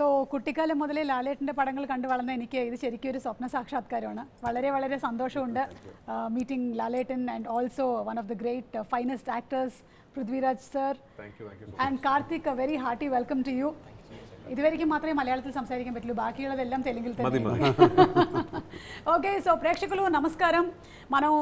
So കുട്ടിക്കാലം മുതലേ ലാലേട്ടൻ്റെ പടങ്ങൾ കണ്ടു വളർന്ന എനിക്ക് ഇത് ശരിക്കും ഒരു സ്വപ്ന സാക്ഷാത്കാരമാണ്. വളരെ വളരെ സന്തോഷമുണ്ട് meeting Lalettan and also one of the great finest actors Prithviraj sir and Karthik. A very hearty welcome to you. ഇതുവരെയ്ക്കും മാത്രമേ മലയാളത്തിൽ സംസാരിക്കാൻ പറ്റുള്ളൂ, బాకీలదెల్లం తెలుగులో തന്നെ. ఓకే, సో ప్రేక్షకులు నమస్కారం. మనం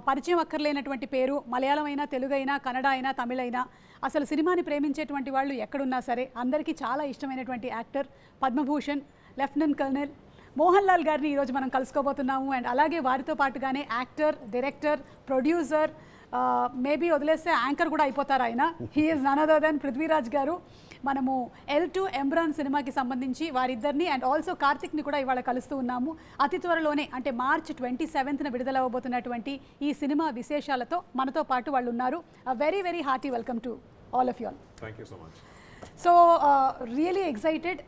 పరిచయం అక్కర్లేనటువంటి పేరు, మలయాళం అయినా తెలుగు అయినా కన్నడ అయినా తమిళ అయినా అసలు సినిమాని ప్రేమించేటువంటి వాళ్ళు ఎక్కడున్నా సరే అందరికీ చాలా ఇష్టమైనటువంటి actor Padma Bhushan lieutenant colonel Mohan Lal గారిని ఈరోజు మనం కలుసుకోబోతున్నాము. అండ్ అలాగే వారితో పాటుగానే యాక్టర్, డైరెక్టర్, ప్రొడ్యూసర్, మేబీ వదిలేస్తే యాంకర్ కూడా అయిపోతారు ఆయన. He is none other than Prithviraj గారు. మనము L2 ఎంపురాన్ సినిమాకి సంబంధించి వారిద్దరిని అండ్ ఆల్సో కార్తిక్ని కూడా ఇవాళ కలుస్తూ ఉన్నాము. అతి త్వరలోనే అంటే మార్చ్ 27న విడుదల అవబోతున్నటువంటి ఈ సినిమా విశేషాలతో మనతో పాటు వాళ్ళు ఉన్నారు. Very very hearty welcome to all of you all. Thank you so much. So really excited.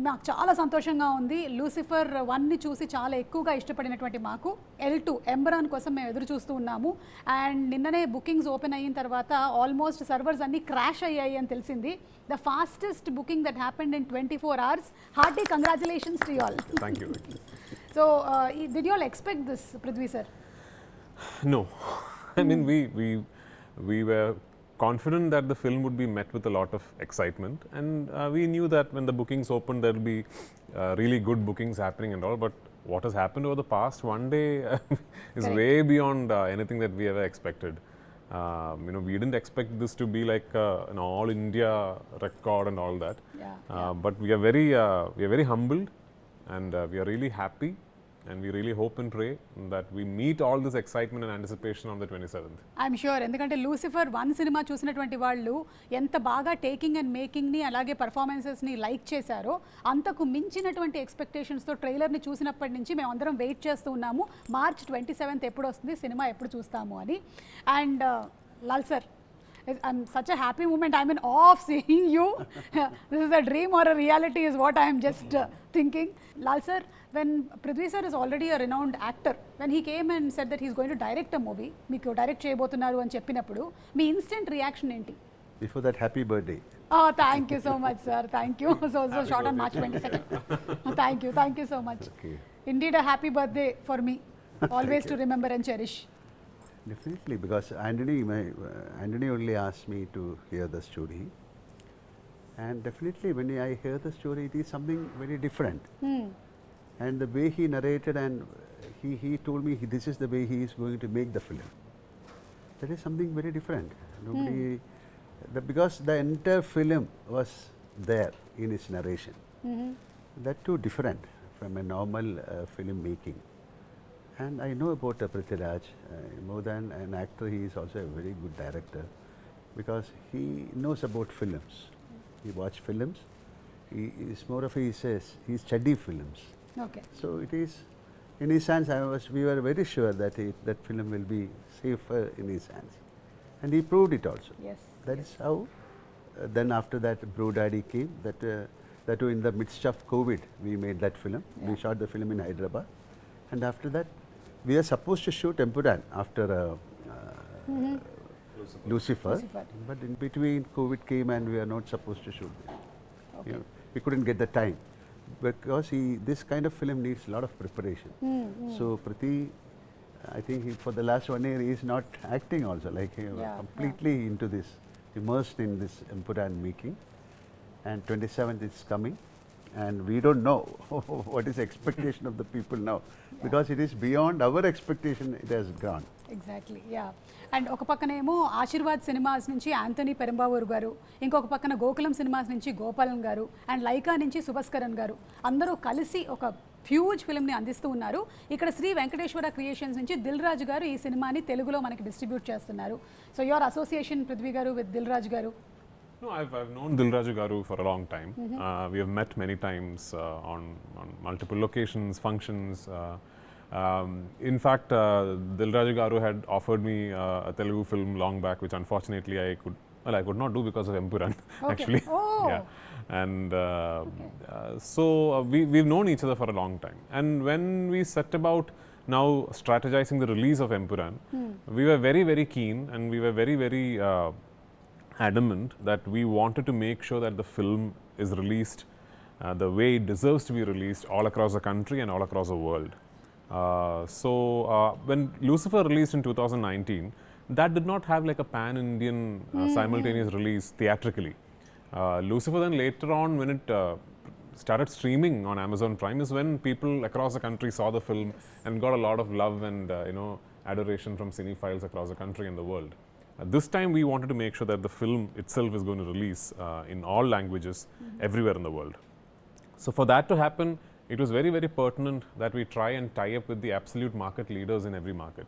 నాకు చాలా సంతోషంగా ఉంది. లూసిఫర్ 1ని చూసి చాలా ఎక్కువగా ఇష్టపడినటువంటి మాకు L2 ఎంబరాన్ కోసం మేము ఎదురు చూస్తూ ఉన్నాము. అండ్ నిన్ననే బుకింగ్స్ ఓపెన్ అయిన తర్వాత ఆల్మోస్ట్ సర్వర్స్ అన్నీ క్రాష్ అయ్యాయి అని తెలిసింది. The fastest booking that happened in 24 hours. Hearty congratulations to you all. Thank you. So did you all expect this, Prithvi sir? No, I mean we were confident that the film would be met with a lot of excitement, and we knew that when the bookings opened there will be really good bookings happening and all, but what has happened over the past one day is way beyond anything that we ever expected. We didn't expect this to be like an all India record and all that. But we are very humbled, and we are really happy, and we really hope and pray that we meet all this excitement and anticipation on the 27th. I'm sure. ఎందుకంటే Lucifer 1 cinema చూసినటువంటి వాళ్ళు ఎంత బాగా taking and మేకింగ్ని అలాగే పర్ఫార్మెన్సెస్ని like చేశారో అంతకు మించినటువంటి ఎక్స్పెక్టేషన్స్తో ట్రైలర్ని చూసినప్పటి నుంచి మేము అందరం వెయిట్ చేస్తూ ఉన్నాము. మార్చ్ 27th ఎప్పుడు వస్తుంది సినిమా, ఎప్పుడు చూస్తాము అని. And Lal sir, I'm such a happy moment. I'm in awe of seeing you. This is a dream or a reality is what I am just thinking. Lal sir, when Prithvi sir is already a renowned actor, when he came and said that he is going to direct a movie, meeku direct cheyabothunaru ani cheppinappudu mee instant reaction enti? Before that, happy birthday. Oh, thank you so much sir. Thank you. So short on March 22nd. Thank you so much. Okay. Indeed a happy birthday for me. Always to remember and cherish. Definitely, because Anthony only asked me to hear the story, and definitely when I hear the story, it is something very different. And the way he narrated, and he told me this is the way he is going to make the film. That is something very different. Nobody, because the entire film was there in his narration. That too different from a normal film making. And I know about Prithviraj, more than an actor, he is also a very good director, because he knows about films. He watches films. He is more of he study films. Okay. So it is in his hands. We were very sure that that film will be safer in his hands, and he proved it also. Yes. That is how. Then after that, Bro Daddy came. That in the midst of COVID, we made that film. We shot the film in Hyderabad, and after that, we are supposed to shoot Empuraan after Lucifer, but in between COVID came and we are not supposed to shoot it. Okay. We couldn't get the time, because this kind of film needs a lot of preparation. So Prithvi, I think for the last 1 year he is not acting also, like he was completely into this, immersed in this Empuraan making, and 27th is coming. And we don't know what is expectation of the people now, because it is beyond our expectation. It has gone. Exactly, yeah. And ఒక పక్కనేమో Aashirvaad cinemas నుంచి Anthony పెరంబావూర్ గారు, ఇంకొక పక్కన Gokulam cinemas నుంచి గోపాలన్ గారు, and Lyca నుంచి సుభస్కరన్ గారు అందరూ కలిసి ఒక హ్యూజ్ ఫిల్మ్ని అందిస్తూ ఉన్నారు. ఇక్కడ శ్రీ వెంకటేశ్వర క్రియేషన్స్ నుంచి దిల్ రాజు గారు ఈ సినిమాని తెలుగులో మనకి డిస్ట్రిబ్యూట్ చేస్తున్నారు. సో యువర్ అసోసియేషన్ పృథ్వీ గారు విత్ దిల్ రాజు గారు? No, I've known Dilraju Garu for a long time. We have met many times on multiple locations, functions. In fact, Dilraju Garu had offered me a Telugu film long back, which unfortunately I could not do because of Empuraan. Okay. Actually. Oh. Yeah. And so we've known each other for a long time. And when we set about now strategizing the release of Empuraan, we were very, very keen, and we were very, very adamant that we wanted to make sure that the film is released the way it deserves to be released all across the country and all across the world. When Lucifer released in 2019, that did not have like a pan-Indian simultaneous release theatrically. Lucifer then later on, when it started streaming on Amazon Prime, is when people across the country saw the film and got a lot of love and adoration from cinephiles across the country and the world. This time we wanted to make sure that the film itself is going to release in all languages everywhere in the world. So for that to happen, it was very, very pertinent that we try and tie up with the absolute market leaders in every market.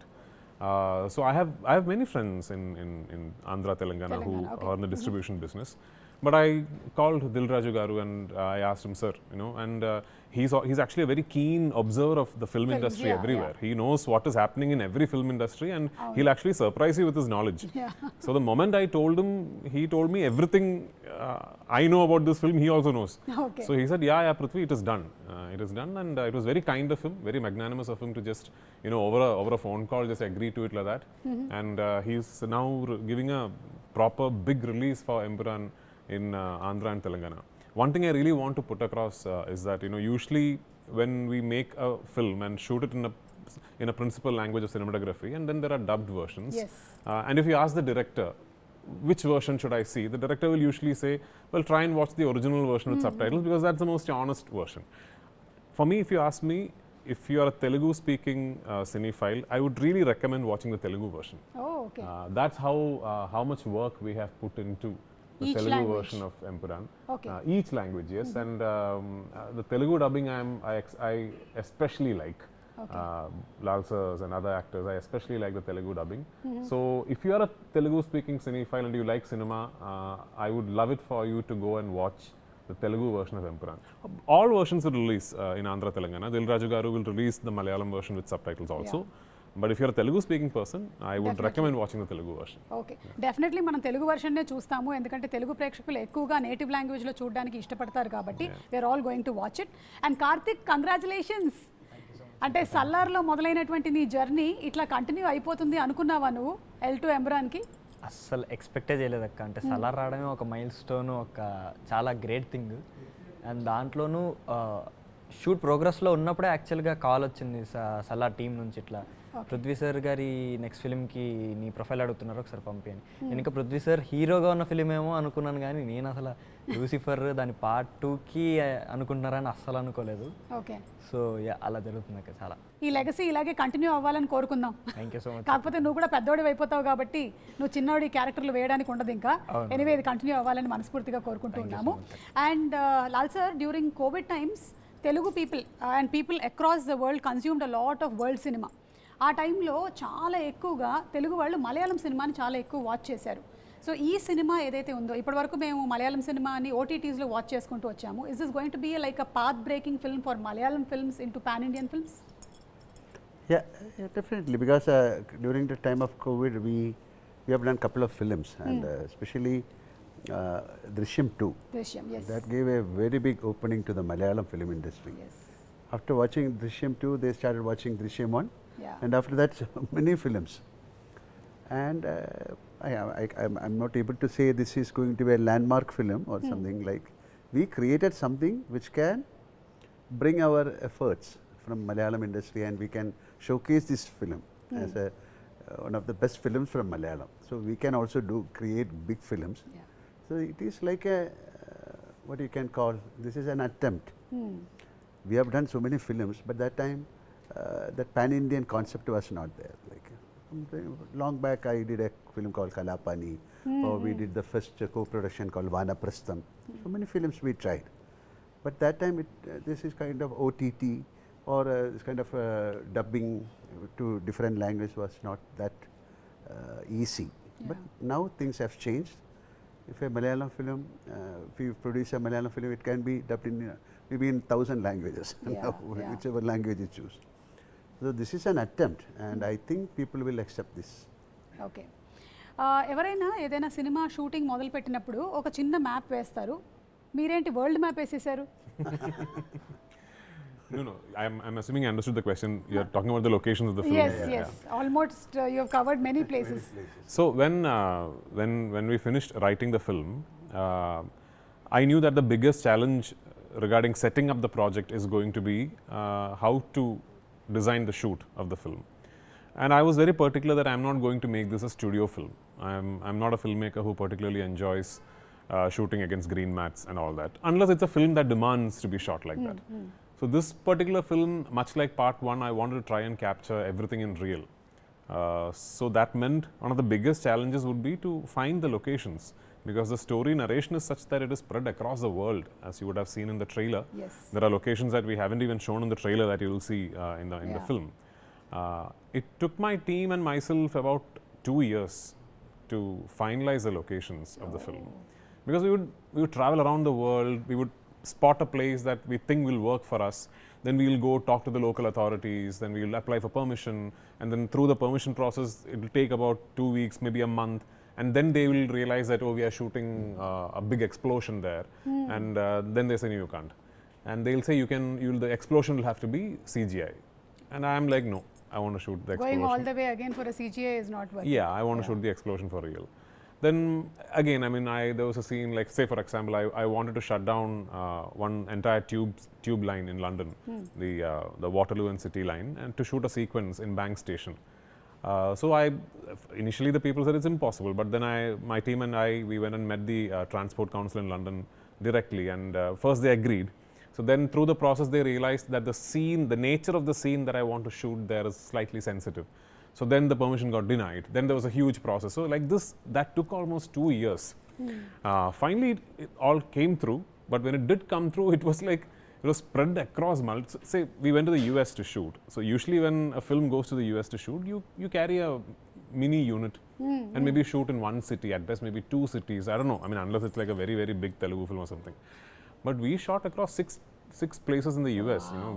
So I have many friends in Andhra, Telangana who are in the distribution business. But I called Dilraju Garu and I asked him, sir, and he's actually a very keen observer of the film industry everywhere. He knows what is happening in every film industry, and he'll actually surprise you with his knowledge. So the moment I told him, he told me everything I know about this film, he also knows. So he said, yeah, Prithvi, it is done. It is done, and it was very kind of him, very magnanimous of him to just, over a phone call, just agree to it like that. And he's now giving a proper big release for Empuraan in Andhra and Telangana. One thing I really want to put across is that usually when we make a film and shoot it in a principal language of cinematography, and then there are dubbed versions. And if you ask the director, which version should I see? The director will usually say, well, try and watch the original version with subtitles, because that's the most honest version. For me, if you ask me, if you are a Telugu speaking cinephile, I would really recommend watching the Telugu version. That's how much work we have put into the each Telugu language version of Empuraan. Each language, yes. And the Telugu dubbing I especially like. Lal sirs and other actors, I especially like the Telugu dubbing. So if you are a Telugu speaking cinephile and you like cinema, I would love it for you to go and watch the Telugu version of Empuraan. All versions will release in Andhra, Telangana. Dilraju Garu will release the Malayalam version with subtitles also. But if you're a Telugu speaking person, I would recommend watching the Telugu version. Definitely మనం Telugu version నే చూస్తాము, ఎందుకంటే తెలుగు ప్రేక్షకులు ఎక్కువగా native language లో చూడడానికి ఇష్టపడతారు కాబట్టి we are all going to watch it. And Karthik, congratulations. అంటే సల్లార్లో మొదలైనటువంటి నీ జర్నీ ఇట్లా కంటిన్యూ అయిపోతుంది అనుకున్నావా నువ్వు L2 ఎంబురాన్కి? అస్సలు ఎక్స్పెక్టే చేయలేదు అక్క. అంటే సలార్ రావడమే ఒక మైల్ స్టోన్, ఒక చాలా గ్రేట్ థింగ్. అండ్ దాంట్లోనూ షూట్ ప్రోగ్రెస్లో ఉన్నప్పుడే యాక్చువల్గా కాల్ వచ్చింది సలార్ టీం నుంచి, ఇట్లా పృథ్వీ సార్ గారి నెక్స్ట్ ఫిల్మ్కి నీ ప్రొఫైల్ అడుగుతున్నారు, ఒకసారి పంపించండి. నేను ఇంకా పృథ్వీ సార్ హీరోగా ఉన్న ఫిలిం ఏమో అనుకున్నాను, కానీ నేను అసలు లూసిఫర్ దాని పార్ట్ 2కి అనుకుంటున్నారని అస్సలు అనుకోలేదు. సో అలా జరుగుతుంది అక్క. చాలా ఈ లెగసీ ఇలాగే కంటిన్యూ అవ్వాలని కోరుకుందాం. Thank you so much. కాకపోతే నువ్వు కూడా పెద్దోడి అయిపోతావు కాబట్టి నువ్వు చిన్నోడి క్యారెక్టర్లు వేయడానికి ఉండదు ఇంకా. ఎనీవే ఇది కంటిన్యూ అవ్వాలని మనస్ఫూర్తిగా కోరుకుంటున్నాము. And Lal sir, during Covid times Telugu people and people across the world consumed a lot of world cinema. ఆ టైంలో చాలా ఎక్కువగా తెలుగు వాళ్ళు మలయాళం సినిమాని చాలా ఎక్కువ వాచ్ చేశారు. సో ఈ సినిమా ఏదైతే ఉందో, ఇప్పటివరకు మేము మలయాళం సినిమాని ఓటీటీస్లో వాచ్ చేసుకుంటూ వచ్చాము. Is this going to be like a path breaking film for Malayalam films into pan Indian films? Yeah, definitely, because during the time of COVID, we have done a couple of films, and especially Drishyam 2. Drishyam, yes. That gave a very big opening to the Malayalam film industry. Yes. After watching Drishyam 2, they started watching Drishyam 1, and after that, many films. And I'm not able to say this is going to be a landmark film or something like. We created something which can bring our efforts from Malayalam industry, and we can showcase this film as one of the best films from Malayalam. So we can also create big films. So it is like a what you can call, this is an attempt. We have done so many films, but that time that pan-Indian concept was not there. Like long back, I did a film called Kalapani, or we did the first co-production called Vanaprastham. So many films we tried, but that time this is kind of OTT or this kind of dubbing to different language was not that easy. But now things have changed. If a Malayalam film, if you produce a Malayalam film, it can be dubbed in maybe in 1,000 languages, whichever language you choose. So this is an attempt, and I think people will accept this. Okay. ఎవరైనా ఏదైనా cinema shooting మొదలు పెట్టినప్పుడు ఒక చిన్న map వేస్తారు, మీరేంటి world map వేసేసారు? No, I'm assuming I understood the question. You're talking about the locations of the film. Yes. Almost you have covered many places. So when we finished writing the film, I knew that the biggest challenge regarding setting up the project is going to be how to design the shoot of the film. And I was very particular that I'm not going to make this a studio film. I'm not a filmmaker who particularly enjoys shooting against green mats and all that, unless it's a film that demands to be shot like that. So this particular film, much like part 1, I wanted to try and capture everything in real. So that meant one of the biggest challenges would be to find the locations, because the story narration is such that it is spread across the world, as you would have seen in the trailer. Yes. There are locations that we haven't even shown in the trailer that you will see in the film. It took my team and myself about 2 years to finalize the locations of the film, because we would travel around the world, we would spot a place that we think will work for us, then we will go talk to the local authorities, then we will apply for permission, and then through the permission process it will take about 2 weeks, maybe a month, and then they will realize that, oh, we are shooting a big explosion there, and then they say, no, you can't, and they'll say the explosion will have to be CGI, and I'm like, no, I want to shoot the explosion. Going all the way again for a CGI is not working. Yeah, I want to shoot the explosion for real. Then again, I mean, there was a scene, like say for example, I wanted to shut down one entire tube line in London, the Waterloo and City line, and to shoot a sequence in Bank Station. So initially the people said it's impossible, but then my team and we went and met the Transport Council in London directly, and first they agreed. So then through the process they realized that the nature of the scene that I want to shoot there is slightly sensitive. So then the permission got denied. Then there was a huge process. So like this, that took almost 2 years. Finally, it all came through. But when it did come through, it was like, it was spread across say we went to the US to shoot. So usually when a film goes to the US to shoot, you carry a mini unit and maybe shoot in one city, at best maybe 2 cities. I don't know. I mean, unless it's like a very, very big Telugu film or something. But we shot across six places in the US. Wow. You know,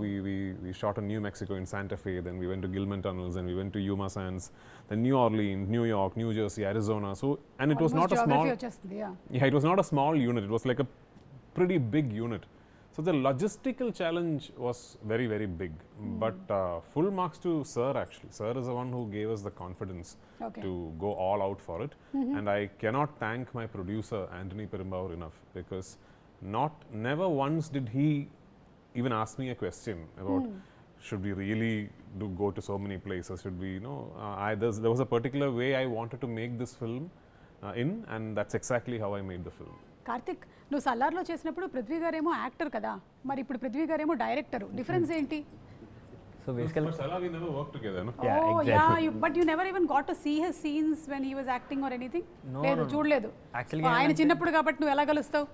we shot in New Mexico in Santa Fe, then we went to Gilman Tunnels, and we went to Yuma Sands, then New Orleans, New York, New Jersey, Arizona. So, and it was not a small. It was not a small unit. It was like a pretty big unit. So the logistical challenge was very, very big. But full marks to Sir actually. Sir is the one who gave us the confidence to go all out for it. And I cannot thank my producer Anthony Perumbavoor enough, because never once did he even ask me a question about should we really go to so many places, should we, there was a particular way I wanted to make this film and that's exactly how I made the film. Karthik, నువ్వు సల్లార్లో చేసినప్పుడు పృథ్వీ గారేమో actor కదా, మరి ఇప్పుడు పృథ్వీ గారేమో director, difference ఏంటి? So basically, but Salah, we never worked together, no? Yeah, oh, exactly. Yeah, but you never even got to see his scenes when he was acting or anything? No, లేదు, no. చూడలేదు. Actually, ఆయన చిన్నప్పుడు కాబట్టి నువ్వు ఎలా కలుస్తావు?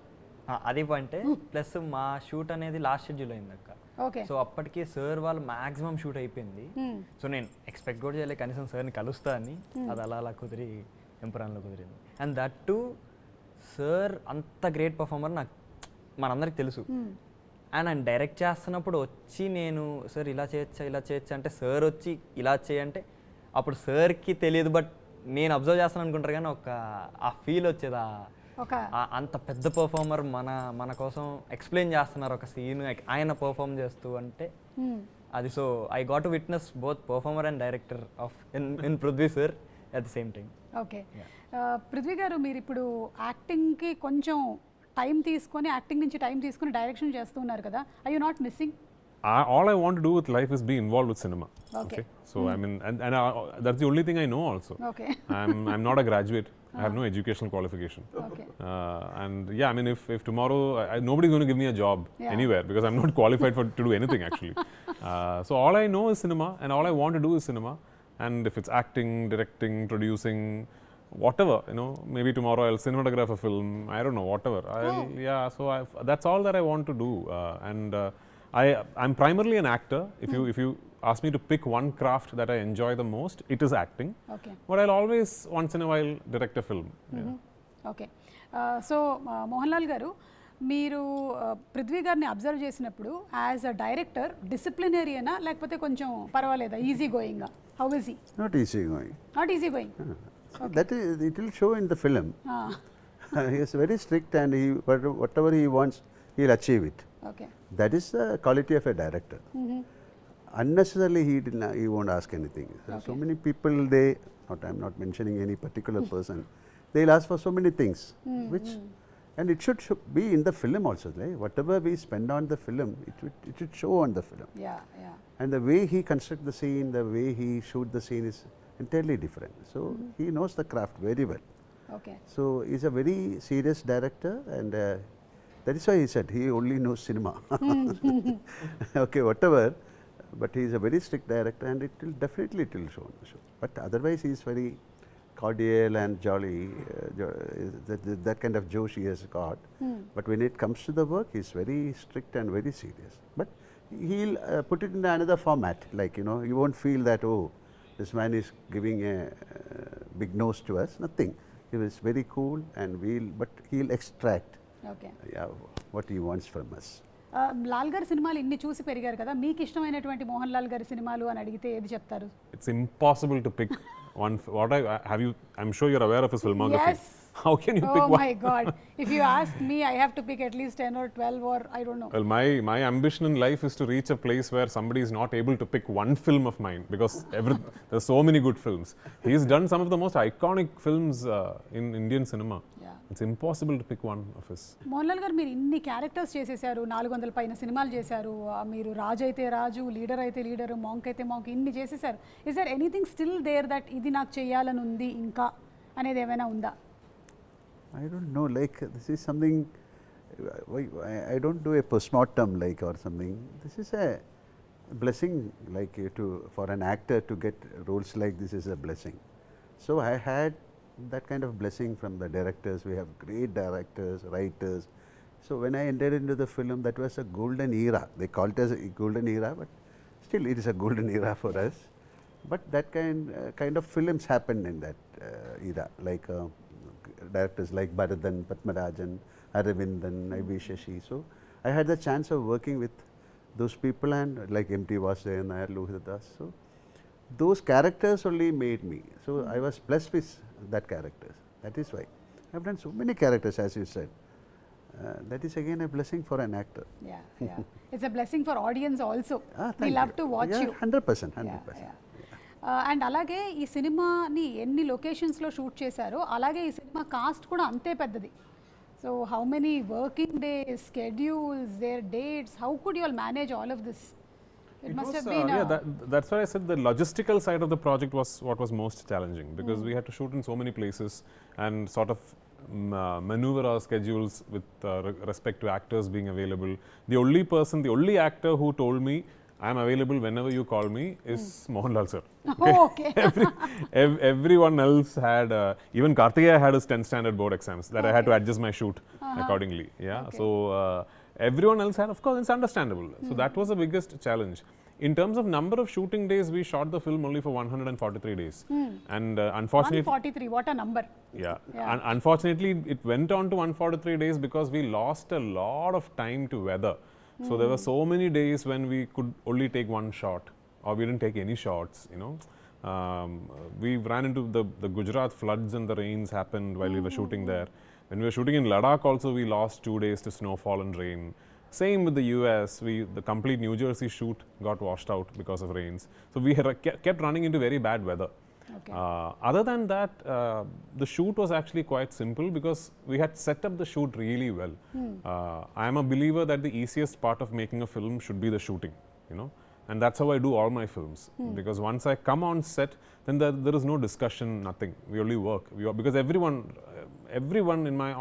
అది point. Plus మా shoot అనేది లాస్ట్ షెడ్యూల్ అయింది అక్క. ఓకే. సో అప్పటికి సార్ వాళ్ళు మాక్సిమం షూట్ అయిపోయింది. సో నేను ఎక్స్పెక్ట్ కూడా చేయలేదు కనీసం సార్ని కలుస్తా అని. అది అలా కుదిరి ఎంపురాన్లో కుదిరింది. అండ్ దట్ టు సార్ అంత గ్రేట్ పర్ఫార్మర్ మనందరికి తెలుసు. అండ్ ఆయన డైరెక్ట్ చేస్తున్నప్పుడు వచ్చి నేను సార్ ఇలా చేయొచ్చా అంటే సార్ వచ్చి ఇలా చేయంటే అప్పుడు సార్కి తెలియదు, బట్ నేను అబ్జర్వ్ చేస్తాను అనుకుంటారు, కానీ ఆ ఫీల్ వచ్చేది. అంత పెద్ద పర్ఫార్మర్ మన కోసం ఎక్స్ప్లెయిన్ చేస్తున్నారు ఒక సీన్, ఆయన పర్ఫార్మ్ చేస్తూ అంటే అది. So I got to witness both performer and director of in Prithvi sir at the same time. Okay. Prithvi గారు, మీరు ఇప్పుడు యాక్టింగ్కి కొంచెం టైం తీసుకొని, యాక్టింగ్ నుంచి టైం తీసుకొని డైరెక్షన్ చేస్తున్నారు కదా, I you not missing? All I want to do with life is be involved with cinema. Okay. So I mean, and that's the only thing I know also. Okay. I'm not a graduate. I have no educational qualification. Okay. And yeah, I mean, if tomorrow nobody's going to give me a job anywhere, because I'm not qualified to do anything actually. So all I know is cinema, and all I want to do is cinema. And if it's acting, directing, producing, whatever, maybe tomorrow I'll cinematograph a film. I don't know, whatever. So that's all that I want to do. I'm primarily an actor. If you ask me to pick one craft that I enjoy the most, it is acting. Okay. But I'll always once in a while direct a film. Okay. So Mohanlal గారు, మీరు పృథ్వీ గారిని observe చేసినప్పుడు as a director డిసిప్లినరీనా, లేకపోతే కొంచెం పర్వాలేదా, easy going? How is he? Not easy going. Not easy going? That is, it will show in the film. He is very strict, and whatever he wants, he'll achieve it. Okay. That is the quality of a director. Unnecessarily he won't ask anything. So many people, I'm not mentioning any particular person, they'll ask for so many things which And it should be in the film also, right? Whatever we spend on the film, it should show on the film. Yeah, yeah. And the way he constructs the scene, the way he shoots the scene is entirely different. So he knows the craft very well. Okay. So he's a very serious director, and that is why he said he only knows cinema. Okay, whatever, but he is a very strict director, and it will definitely show on the show. But otherwise, he is very cordial and jolly. That kind of josh he has got. But when it comes to the work, he is very strict and very serious. But he'll put it in another format. Like, you know, you won't feel that, oh, this man is giving a big nose to us. Nothing. He was very cool, and but he'll extract what he wants from us. Lal గారి సినిమాలు ఇన్ని చూసి పెరిగారు కదా, మీకు ఇష్టమైనటువంటి మోహన్ లాల్ గారి సినిమాలు అని అడిగితే ఏది చెప్తారు? It's impossible to pick one. I'm sure you're aware of his filmography. Yes. How can you pick Oh one? my God! If you ask me, I have to pick at least 10 or 12 or I don't know. Well, my ambition in life is to reach a place where somebody is not able to pick one film of mine, because there's so many good films. He's done some of the most iconic films in Indian cinema. Yeah. It's impossible to pick one of his. Mohanlal గారు మీరు ఇన్ని characters చేసేసారు, 400 పైన సినిమాలు చేశారు, మీరు రాజు అయితే రాజు, లీడర్ అయితే లీడర్, మాంక్ అయితే మాంక్, ఇన్ని చేసేసారు. Is there anything still there that ఇది నాకు చేయాలని ఉంది ఇంకా అనేది ఏమైనా ఉందా? I don't know, like this is something, I don't do a postmortem like or something. This is a blessing, like for an actor to get roles like this is a blessing. So I had that kind of blessing from the directors. We have great directors, writers. So when I entered into the film, that was a golden era. They call it as a golden era, but still it is a golden era for us. But that kind of films happened in that era, like directors like Bharadan, Padmarajan, Aravindan, I.B. Shashi. So I had the chance of working with those people, and like M.T. Vasudevan Nair, Lohitadas. So those characters only made me. So I was blessed with that characters. That is why I have done so many characters, as you said. That is again a blessing for an actor. Yeah, yeah. It's a blessing for audience also. Thank We love you. to watch Yeah, you. 100%. And అలాగే ఈ సినిమాని ఎన్ని లొకేషన్స్లో shoot చేశారో అలాగే ఈ cinema cost కూడా అంతే పెద్దది. So how many working days, schedules, their dates, how could you all manage all of this? It must have been that's why I said the logistical side of the project was what was most challenging, because we had to shoot in so many places and sort of maneuver our schedules with respect to actors being available. The only actor who told me I am available whenever you call me is Mohanlal sir. Oh, okay. Everyone else had, even Karthikeya had his 10th standard board exams that I had to adjust my shoot accordingly. Yeah, Okay. so everyone else had, of course, it's understandable. So that was the biggest challenge. In terms of number of shooting days, we shot the film only for 143 days. And unfortunately, 143, what a number. yeah. Unfortunately, it went on to 143 days because we lost a lot of time to weather. So there were so many days when we could only take one shot, or we didn't take any shots, you know. We ran into the Gujarat floods, and the rains happened while we were shooting there. When we were shooting in Ladakh also, we lost 2 days to snowfall and rain. Same with the US, the complete New Jersey shoot got washed out because of rains. So we kept running into very bad weather. Okay. Other than that, the shoot was actually quite simple because we had set up the shoot really well. I am a believer that the easiest part of making a film should be the shooting, you know, and that's how I do all my films. Because once I come on set, then there is no discussion, nothing. We only work. Because everyone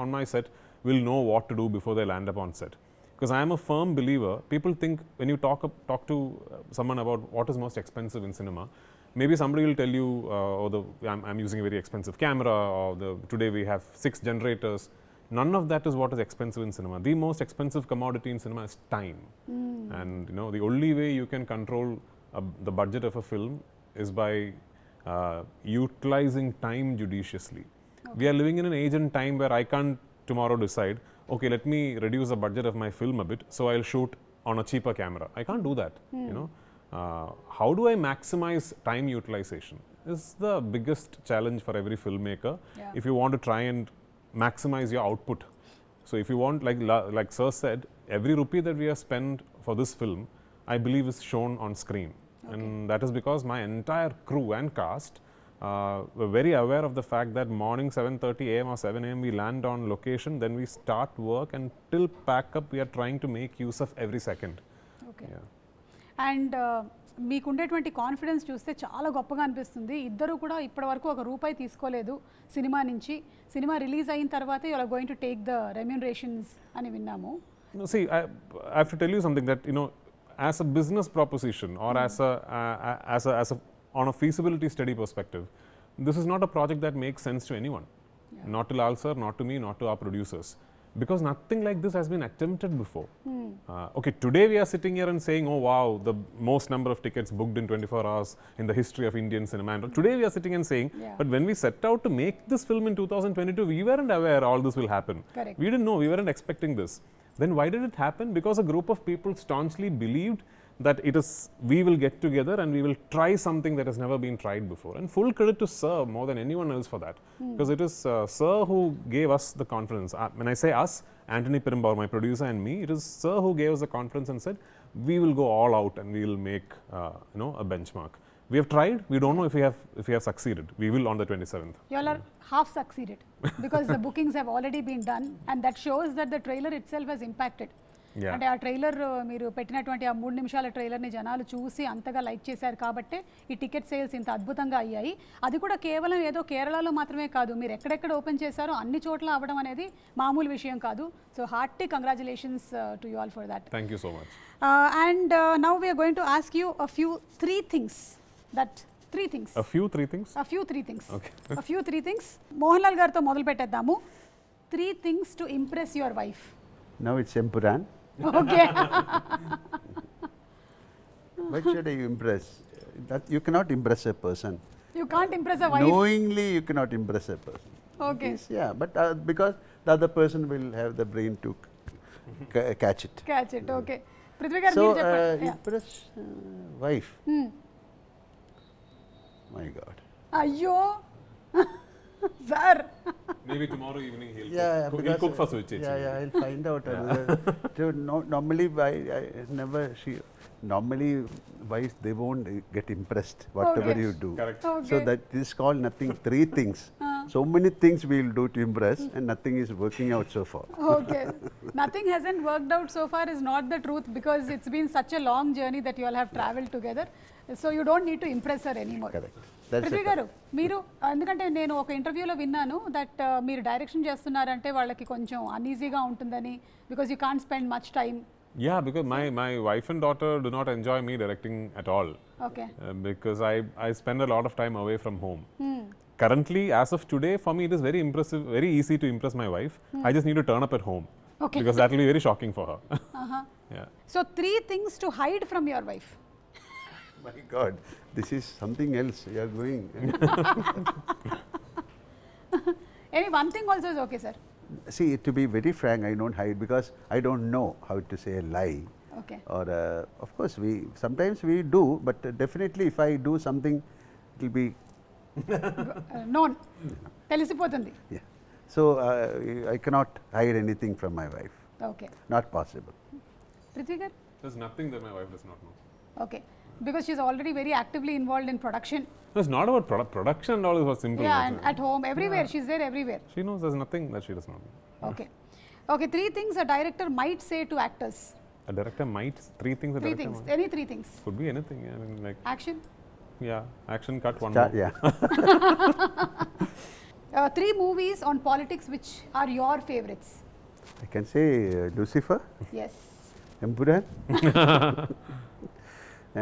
on my set will know what to do before they land up on set. Because I am a firm believer. People think when you talk to someone about what is most expensive in cinema, maybe somebody will tell you, I'm using a very expensive camera, or today we have 6 generators. None of that is what is expensive in cinema. The most expensive commodity in cinema is time. And you know, the only way you can control the budget of a film is by utilizing time judiciously. Okay. We are living in an age and time where I can't tomorrow decide, okay, let me reduce the budget of my film a bit, so I'll shoot on a cheaper camera. I can't do that, you know. How do I maximize time utilization is the biggest challenge for every filmmaker. If you want to try and maximize your output. So if you want, like Sir said, every rupee that we have spent for this film, I believe is shown on screen. And that is because my entire crew and cast we're very aware of the fact that morning 7:30 a.m. or 7 a.m. we land on location, then we start work, and till pack up we are trying to make use of every second. Okay Yeah. And మీకు ఉండేటువంటి confidence చూస్తే చాలా గొప్పగా అనిపిస్తుంది. ఇద్దరు కూడా ఇప్పటివరకు ఒక రూపాయి తీసుకోలేదు సినిమా నుంచి. సినిమా రిలీజ్ అయిన తర్వాత you are going to take the remunerations అని విన్నాము. No, see, I have to tell you something that, you know, as a business proposition or as a on a feasibility study perspective, this is not a project that makes sense to anyone. Yeah. Not to Lal sir, not to me, not to our producers. Because nothing like this has been attempted before. Okay, today we are sitting here and saying, oh wow, the most number of tickets booked in 24 hours in the history of Indian cinema. And today we are sitting and saying, Yeah. but when we set out to make this film in 2022, we weren't aware all this will happen. Correct. We didn't know, we weren't expecting this. Then why did it happen? Because a group of people staunchly believed that it is, we will get together and we will try something that has never been tried before. And full credit to Sir more than anyone else for that. Because it is Sir who gave us the confidence. When I say us, Anthony Perumbur, my producer, and me, it is Sir who gave us the confidence and said, we will go all out and we will make a benchmark. We have tried. We don't know if we have succeeded. We will on the 27th. You all are half succeeded because the bookings have already been done, and that shows that the trailer itself has impacted. Yeah. అంటే ఆ trailer మీరు పెట్టినటువంటి ఆ 3 నిమిషాల ట్రైలర్ని జనాలు చూసి అంతగా like చేశారు కాబట్టి ఈ టికెట్ సేల్స్ ఇంత అద్భుతంగా అయ్యాయి. అది కూడా కేవలం ఏదో కేరళలో మాత్రమే కాదు, మీరు ఎక్కడెక్కడ ఓపెన్ చేశారో అన్ని చోట్ల అవ్వడం అనేది మామూలు విషయం కాదు. So hearty congratulations to you all for that. Thank you so much. And now we're going to ask you a few three things. A few three things? Okay. A few three things. Mohanlal గారితో మొదలు పెట్టేద్దాము. 3 things to impress your wife. Now it's Empuraan. Okay. Why should I impress? That you cannot impress a person. You can't impress a wife. Knowingly, you cannot impress a person. Okay. Yes, yeah, but because the other person will have the brain to catch it. Catch it. Okay. Prithvi గారు So, మీరు చెప్పండి. Yeah. impress wife. My God. అయ్యో sir. Maybe tomorrow evening he'll Because, cook for Suchi. Yeah, I'll find out. So normally, I never. Normally, wives they won't get impressed whatever Okay. you do. Correct. Okay. So that is called nothing. 3 things. So many things we will do to impress, and nothing is working out so far. Okay. Nothing hasn't worked out so far is not the truth, because it's been such a long journey that you all have traveled together. So you don't need to impress her anymore. Correct. That's Prithvi it. గారు, మీరు ఎందుకంటే నేను ఒక ఇంటర్వ్యూలో విన్నాను that మీరు direction చేస్తున్నారంటే వాళ్ళకి కొంచెం అన్ఈజీగా ఉంటుందని, because you can't spend much time. Yeah, because my wife and daughter do not enjoy me directing at all. Okay. Because I spend a lot of time away from home. Currently, as of today, for me it is very impressive, very easy to impress my wife. I just need to turn up at home. Okay. Because that will be very shocking for her. Yeah. So 3 things to hide from your wife. My God, this is something else. You are going. Any one thing also is okay, sir. See, to be very frank, I don't hide because I don't know how to say a lie. Okay. Or of course we sometimes we do, but definitely if I do something, it will be known తెలిసిపోతుంది. yeah. So I cannot hide anything from my wife. Okay. Not possible. Prithvi గారు. There's nothing that my wife does not know. Okay. Because she's already very actively involved in production. No, it's not about production and all, is about simple. Yeah, things. and at home, everywhere. She's there everywhere. She knows there's nothing that she does not know. Okay. Okay, 3 things a director might say to actors. A director might, 3 things a 3 director things. might. Any 3 things. Could be anything. I mean, like, Action. yeah, action cut, one Start, more. yeah. 3 movies on politics which are your favorites. I can say Lucifer, Yes. Empuraan,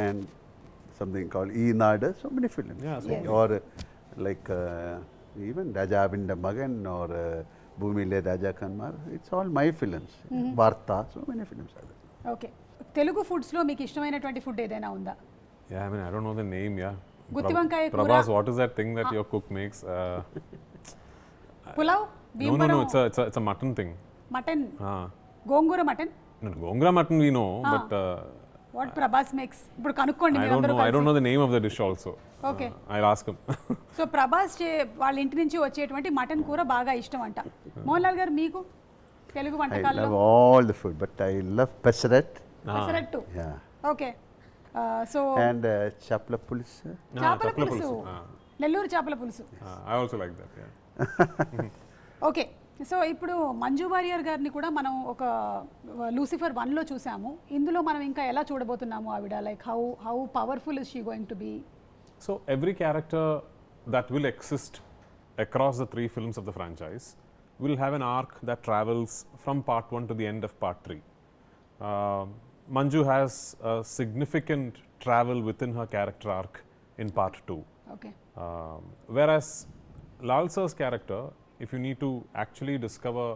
and something called Nada. So many films. Yeah, so Yes. Or like even Rajabinda Magan or Bhumile Raja Kanmar. It's all my films. Varta. So many films are there. Okay. Telugu foods లో మీకు ఇష్టమైనటువంటి food ఏదైనా ఉందా? Yeah, I mean, I don't know the name, yeah. Gutti vankai kura. Prabhas, what is that thing that your cook makes? Pulao, No, Bhimavaram, it's a mutton thing. Mutton, Ah. Gongura mutton. No, Gongra mutton we know, but what Prabhas makes ఇప్పుడు కనుక్కోండి I మీరందరూ don't know the name of the dish also. Okay. I'll ask him. So Prabhas వాళ్ళ ఇంటి నుంచి వచ్చేటువంటి mutton కూర బాగా ఇష్టం అంట. మోహన్లాల్ గారు మీకు తెలుగు I వంటకాల్లో? love all the food, but I love Pesaret. Pesarattu. Yeah. Okay. So And Chapla Pulis. చేపల పులుసు. నెల్లూరు చేపల పులుసు. I also like that, yeah. Okay, so ఇప్పుడు మంజు వారియర్ గారిని కూడా మనం ఒక లూసిఫర్ 1లో చూసాము. ఇందులో మనం ఇంకా ఎలా చూడబోతున్నాము ఆవిడ, like how powerful is she going to be? So every character that will exist across the 3 films of the franchise will have an arc that travels from part 1 to the end of part 3. Manju has a significant travel within her character arc in part 2. Okay, Whereas Lal sir's character, if you need to actually discover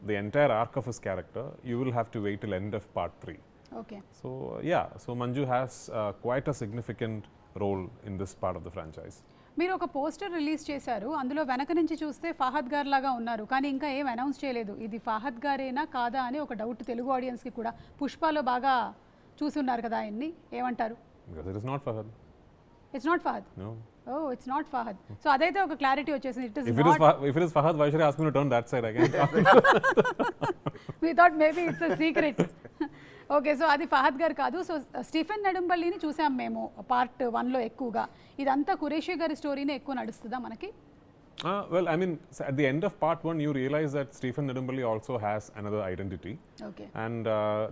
the entire arc of his character, you will have to wait till end of part 3. Okay. So yeah, so Manju has quite a significant role in this part of the franchise. మీరు ఒక poster release చేశారు, అందులో వెనక నుంచి చూస్తే ఫహద్ గారు లాగా ఉన్నారు, కానీ ఇంకా ఏం అనౌన్స్ చేయలేదు. ఇది ఫహద్ గారేనా కాదా అని ఒక డౌట్ తెలుగు ఆడియన్స్కి కూడా. పుష్పలో బాగా చూసి ఉన్నారు కదా ఆయన్ని, ఏమంటారు? Because it is not Fahad. It's not Fahad. No. Oh, it's not Fahad. So అదైతే ఒక క్లారిటీ వచ్చేసింది. It is If it is Fahad, why should I ask me to turn that side again? We thought maybe it's a secret. Okay, so అది ఫహద్ గారు కాదు. So Stephen నెడుంపల్లిని చూసాం మేము part 1లో ఎక్కువగా. ఇదంతా ఖురేషీ గారి స్టోరీనే ఎక్కువ నడుస్తుందా మనకి? Well, I mean, at the end of part 1, you realize that Stephen Nedumpally also has another identity. Okay, And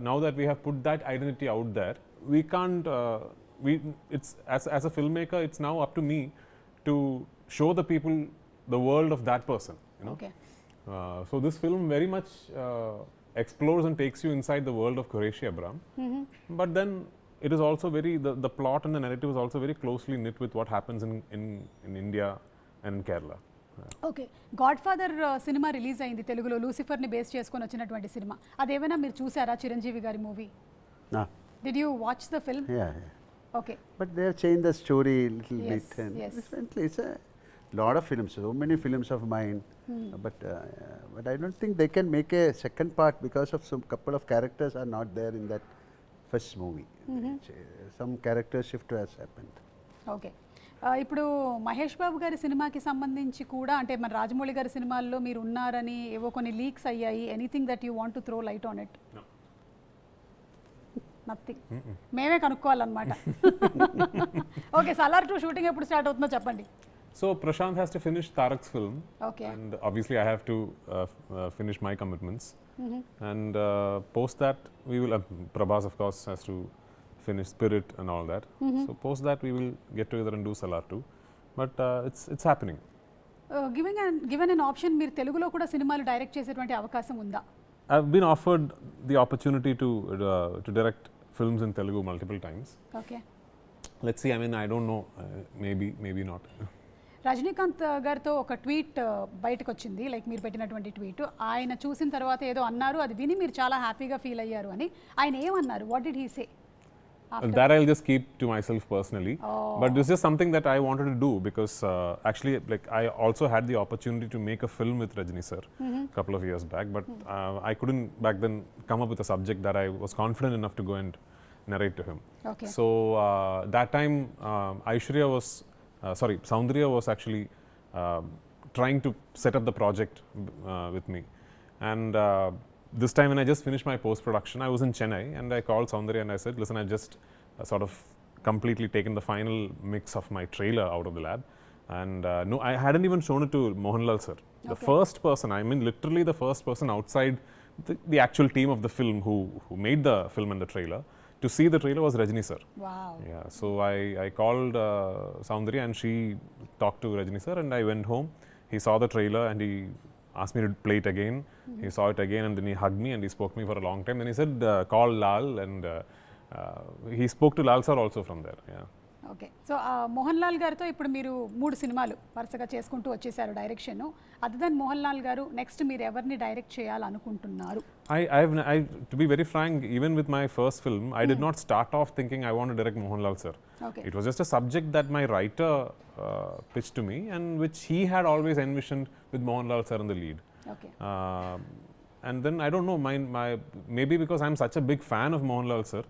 now that we have put that identity out there, we can't. It's as a filmmaker, it's now up to me to show the people the world of that person. You know. Okay. So this film very much explores and takes you inside the world of Qureshi Abram. But then it is also the plot and the narrative is also very closely knit with what happens in India and in Kerala. Okay, God father cinema release అయింది తెలుగులో, లూసిఫర్ని base చేసుకొని వచ్చినటువంటి cinema. అదేమైనా మీరు చూసారా, చిరంజీవి గారి movie? No. Did you watch the film? Yeah, yeah. Okay. But they have changed the story a little Yes, bit. And yes. differently. It's a lot of films, so many films of mine. But I don't think they can make a second part because of some couple of characters are not there in that first movie. Some character shift has happened. Okay, ఇప్పుడు మహేష్ బాబు గారి సినిమాకి సంబంధించి కూడా, అంటే మన రాజమౌళి గారి సినిమాల్లో మీరు ఉన్నారని ఏవో కొన్ని లీక్స్ అయ్యాయి. Anything that you want to throw light on it? No. Nothing. మేమే కనుక్కోవాలన్నమాట. ఓకే, సలార్ 2 షూటింగ్ ఎప్పుడు స్టార్ట్ అవుతుందో చెప్పండి. So Prashant has to finish Tarak's film. Okay. And obviously I have to finish my commitments. And post that we will, Prabhas of course has to finish Spirit and all that. So post that we will get together and do Salar 2. But it's happening. Given an option, మీరు తెలుగులో కూడా సినిమాలు direct చేసేటువంటి అవకాశం ఉందా? I've been offered the opportunity to direct films in Telugu multiple times. Okay. Let's see, I mean I don't know, maybe not. Rajinikanth గారితో ఒక tweet బయటకు వచ్చింది, లైక్ మీరు పెట్టినటువంటి ట్వీట్. ఆయన చూసిన తర్వాత ఏదో అన్నారు, అది విని మీరు చాలా హ్యాపీగా ఫీల్ అయ్యారు అని. ఆయన ఏమన్నారు? What did he say? That I'll just keep to myself personally. But this is something that I wanted to do because actually, like, I also had the opportunity to make a film with Rajni sir a couple of years back, but I couldn't back then come up with a subject that I was confident enough to go and narrate to him. Okay. So that time, Soundarya was actually trying to set up the project with me, and this time when I just finished my post-production, I was in Chennai and I called Soundarya and I said, listen, I've just sort of completely taken the final mix of my trailer out of the lab, and no, I hadn't even shown it to Mohanlal sir. The first person, I mean literally the first person outside the actual team of the film who made the film and the trailer to see the trailer was Rajni sir. Wow. Yeah, so I called Soundarya and she talked to Rajni sir, and I went home. He saw the trailer and he asked me to play it again. He saw it again and then he hugged me and he spoke to me for a long time. Then he said, call Lal, and he spoke to Lal sir also from there. Yeah. Okay, so Mohan Lal గారితో ఇప్పుడు మీరు 3 సినిమాలు వరుసగా చేసుకుంటూ వచ్చేసారు direction. Other than Mohan Lal గారు, next మీరు ఎవరిని డైరెక్ట్ చేయాలనుకుంటున్నారు? To be very frank, even with my first film, I did not start off thinking I want to direct Mohanlal sir. Okay. It was just a subject that my writer pitched to me and which he had always envisioned with Mohanlal sir in the lead. Okay. And then I don't know, maybe because I'm such a big fan of Mohanlal sir,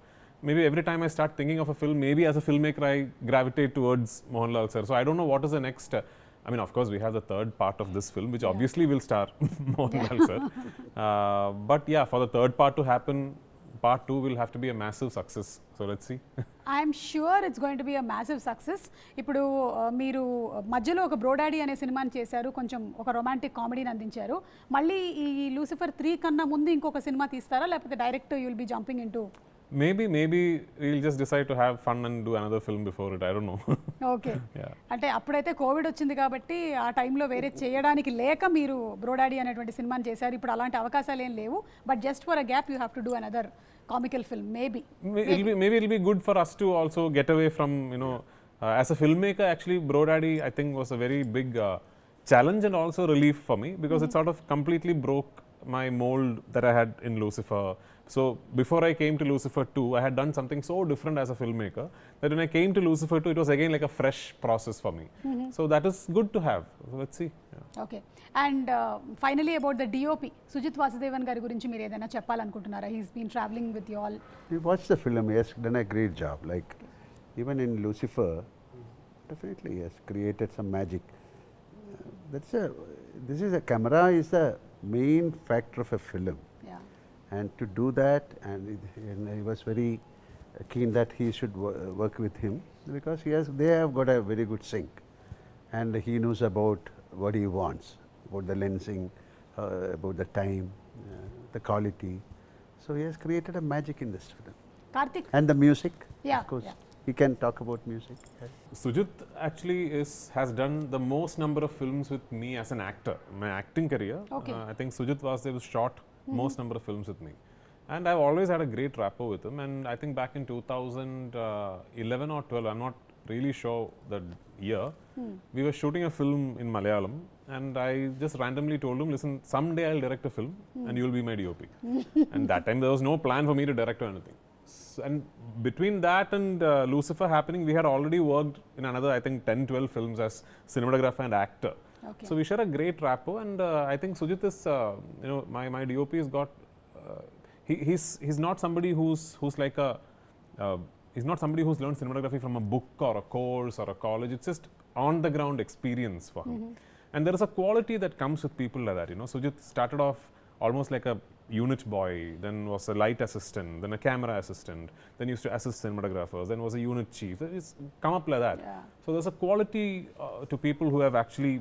maybe every time I start thinking of a film, maybe as a filmmaker I gravitate towards Mohanlal sir. So I don't know what is the next. I mean, of course, we have the third part of this film, which obviously will star Mohanlal sir. But yeah, for the third part to happen, part 2 will have to be a massive success. So let's see. I'm sure it's going to be a massive success. ఇప్పుడు మీరు మధ్యలో ఒక బ్రోడాడీ అనే సినిమాని చేశారు, కొంచెం ఒక romantic కామెడీని అందించారు. మళ్ళీ ఈ లూసిఫర్ 3 కన్నా ముందు ఇంకొక సినిమా తీస్తారా, లేకపోతే direct you will be jumping in to? Maybe we'll just decide to have fun and do another film before it. I don't know. Okay. అంటే అప్పుడైతే కోవిడ్ వచ్చింది కాబట్టి ఆ టైంలో వేరే చేయడానికి లేక మీరు బ్రోడాడీ అనేటువంటి సినిమాని చేశారు. ఇప్పుడు అలాంటి అవకాశాలు ఏం లేవు. But just for a gap you have to do another comical film, maybe it'll be good for us to also get away from, as a filmmaker, actually Brodaddy I think was a very big challenge and also relief for me, because it sort of completely broke my mold that I had in Lucifer. So before I came to Lucifer 2, I had done something so different as a filmmaker that when I came to Lucifer 2, it was again like a fresh process for me. So that is good to have. So let's see. Okay. And finally about the DOP, Sujit Vasudevan గారి గురించి మీరు ఏదైనా చెప్పాలనుకుంటున్నారా? He's been traveling with you all. We watched the film. He has done a great job. Like even in Lucifer, definitely he has created some magic. This is a camera is the main factor of a film. Yeah. And to do that, and he was very keen that he should work with him, because they have got a very good sync, and he knows about what he wants, about the lensing, about the time, the quality. So he has created a magic in this film. Karthik. And the music, Yeah, of course. yeah. He can talk about music. Sujit actually has done the most number of films with me as an actor. My acting career, Okay. I think Sujit Vasudev shot most number of films with me. And I've always had a great rapport with him. And I think back in 2011 or 12, I'm not really sure the year, we were shooting a film in Malayalam. And I just randomly told him, listen, someday I'll direct a film and you'll be my DOP. And that time there was no plan for me to direct or anything. And between that and Lucifer happening, we had already worked in another, I think, 10-12 films as cinematographer and actor. Okay. So we share a great rapport, and I think Sujit is, my DOP has got, he's not somebody who's like a, he's not somebody who's learned cinematography from a book or a course or a college. It's just on the ground experience for him. And there is a quality that comes with people like that. Sujit started off almost like a unit boy, then was a light assistant, then a camera assistant, then used to assist cinematographers, then was a unit chief. It's come up like that. Yeah. So there's a quality to people who have actually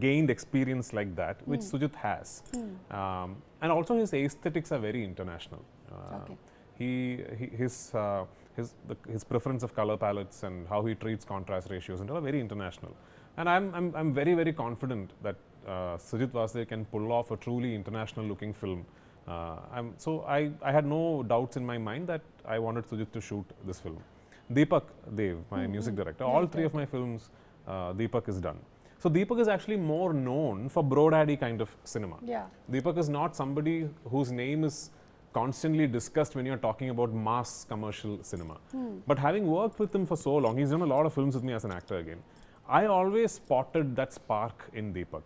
gained experience like that, which Sujit has. And also his aesthetics are very international. Okay. His preference of color palettes and how he treats contrast ratios and all are very international. And I'm very, very confident that Sujit Vasudev can pull off a truly international looking film. So I had no doubts in my mind that I wanted Sujit to shoot this film. Deepak Dev, my music director, all 3 of my films, Deepak is done. So Deepak is actually more known for Brodaddy kind of cinema. Yeah. Deepak is not somebody whose name is constantly discussed when you're talking about mass commercial cinema. But having worked with him for so long, he's done a lot of films with me as an actor again. I always spotted that spark in Deepak.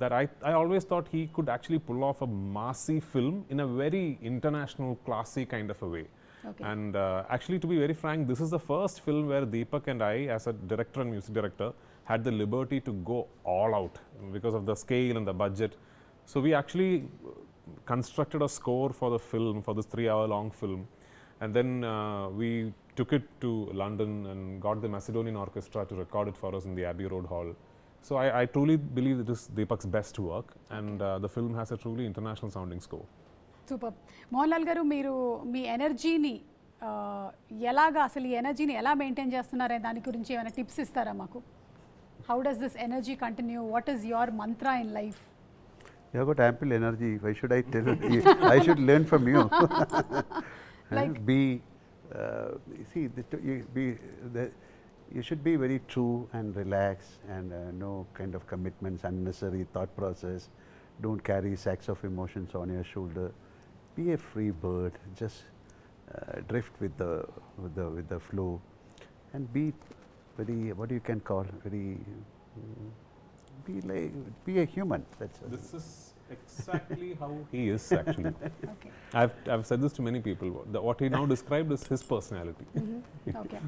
That I always thought he could actually pull off a massy film in a very international, classy kind of a way. Okay. And actually, to be very frank, this is the first film where Deepak and I, as a director and music director, had the liberty to go all out because of the scale and the budget. So we actually constructed a score for the film, for this 3-hour-long film. And then we took it to London and got the Macedonian Orchestra to record it for us in the Abbey Road Hall. So I truly believe it is Deepak's best work, and the film has a truly international sounding score. Super. Mohanlal గారు, మీరు మీ ఎనర్జీని అసలు ఈ ఎనర్జీని ఎలా maintain చేస్తున్నారనే దాని గురించి ఏమైనా టిప్స్ ఇస్తారా మాకు? How does this energy continue? What is your mantra in life? You have got ample energy. Why should I tell you? I should learn from you. Like you should be very true and relaxed, and no kind of commitments, unnecessary thought process. Don't carry sacks of emotions on your shoulder. Be a free bird. Just drift with the flow, and be very, what you can call very. Be a human. That's This is exactly how he is actually. Okay. I've said this to many people. What he now described is his personality. Okay.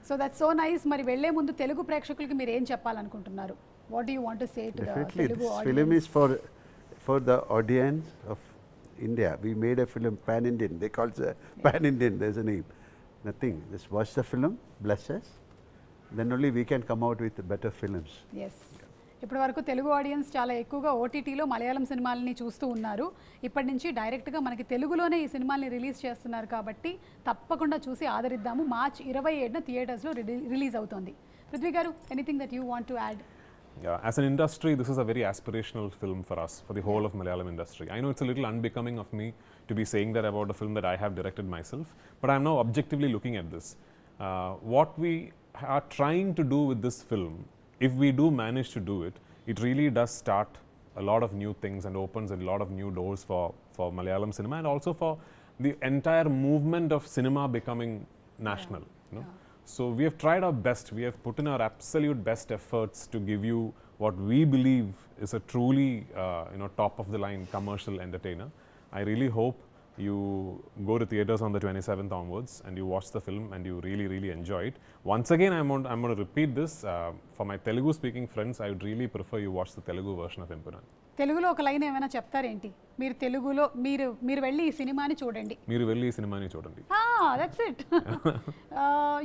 So that's so nice. మరి వెళ్లే ముందు తెలుగు ప్రేక్షకులకి మీరు ఏం చెప్పాలనుకుంటున్నారు? What do you want to say to the definitely Telugu this film is audience? for the audience of India. We made a film pan-Indian. They call it pan-Indian. There's a name. Nothing. Just watch the film, bless us. Then only we can come out with better films. Yes ఇప్పటి వరకు Telugu audience చాలా ఎక్కువగా ఓటీటీలో మలయాళం సినిమాలని చూస్తూ ఉన్నారు. ఇప్పటి నుంచి డైరెక్ట్గా మనకి తెలుగులోనే ఈ సినిమాల్ని రిలీజ్ చేస్తున్నారు కాబట్టి తప్పకుండా చూసి ఆదరిద్దాము. మార్చ్ 27న థియేటర్స్లో రిలీజ్ అవుతోంది. పృథ్వీ గారు, anything that you want to add? Yeah, as an industry, this is a very aspirational film for us, for the whole of Malayalam industry. I know it's a little unbecoming of me to be saying that about a film that I have directed myself, but I'm now objectively looking at this. What we are trying to do with this film, if we do manage to do it, it really does start a lot of new things and opens a lot of new doors for Malayalam cinema and also for the entire movement of cinema becoming national. You know? So we have tried our best. We have put in our absolute best efforts to give you what we believe is a truly, top of the line commercial entertainer. I really hope you go to theaters on the 27th onwards and you watch the film and you really, really enjoy it. Once again, I'm going to repeat this. For my Telugu speaking friends, I would really prefer you watch the Telugu version of Empuraan. తెలుగులో ఒక line ఏమైనా చెప్తారేంటి? మీరు తెలుగులో మీరు వెళ్ళి ఈ సినిమాని చూడండి. మీరు వెళ్ళి ఈ సినిమాని చూడండి. That's it.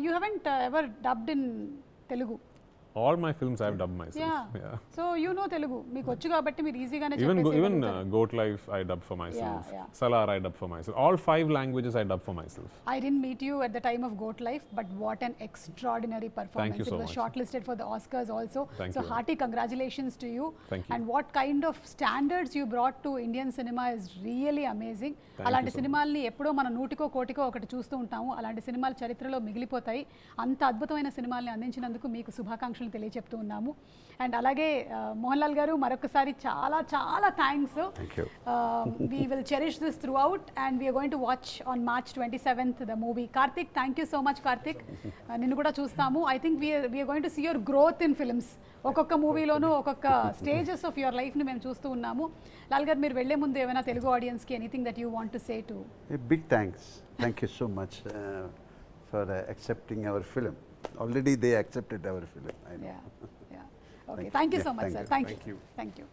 You haven't ever dubbed in Telugu? All my films I've dubbed myself. Yeah. So you know Telugu. మీకు వచ్చు కాబట్టి మీరు ఈజీగానే Even Goat Life I dubbed for myself. Yeah. Salar I dubbed for myself. All 5 languages I dubbed for myself. I didn't meet you at the time of Goat Life, but what an extraordinary performance. Thank you so It was much. shortlisted for the Oscars also. Thank So you. hearty congratulations to you. Thank you. And what kind of standards you brought to Indian cinema is really amazing. అలాంటి సినిమాల్ని ఎప్పుడో మన నూటికో కోటికో ఒకటి చూస్తూ ఉంటాము. అలాంటి సినిమాలు చరిత్రలో మిగిలిపోతాయి. అంత అద్భుతమైన సినిమాల్ని అందించినందుకు మీకు శుభాకాంక్షలు తెలియజెప్తూ ఉన్నాము. అండ్ అలాగే మోహన్ గారు, మరొకసారి చాలా చాలా thanks. We will cherish this throughout and we're going to watch on March 27th the movie. Karthik, thank you so much Karthik. నిన్ను కూడా చూస్తాము. I think we're going to see your growth in films. ఒక్కొక్క మూవీలోనూ ఒక్కొక్క stages of your లైఫ్ని మేము చూస్తూ ఉన్నాము. లాల్ గారు, మీరు వెళ్లే ముందు ఏమైనా తెలుగు ఆడియన్స్కి anything that you want to say to? Big thanks. Thank you so much for accepting our film. Already they accepted our film. I know. Okay, thank you so much, sir. Thank you. Thank you. Thank you.